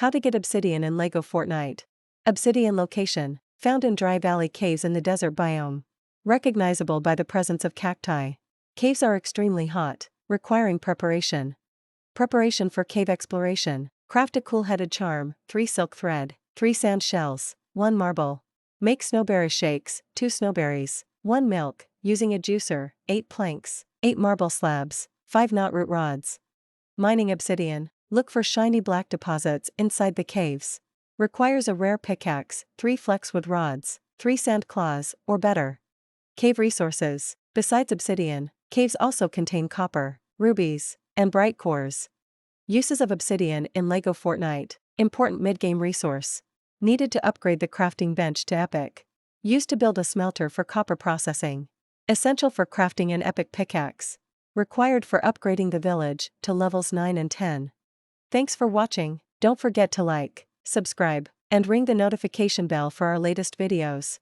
How to get obsidian in Lego Fortnite. Obsidian location, found in dry valley caves in the desert biome. Recognizable by the presence of cacti. Caves are extremely hot, requiring preparation. Preparation for cave exploration. Craft a cool-headed charm, 3 silk thread, 3 sand shells, 1 marble. Make snowberry shakes, 2 snowberries, 1 milk, using a juicer, 8 planks, 8 marble slabs, 5 knotroot rods. Mining obsidian. Look for shiny black deposits inside the caves. Requires a rare pickaxe, 3 flexwood rods, 3 sand claws, or better. Cave resources. Besides obsidian, caves also contain copper, rubies, and bright cores. Uses of obsidian in Lego Fortnite. Important mid-game resource. Needed to upgrade the crafting bench to epic. Used to build a smelter for copper processing. Essential for crafting an epic pickaxe. Required for upgrading the village to levels 9 and 10. Thanks for watching. Don't forget to like, subscribe, and ring the notification bell for our latest videos.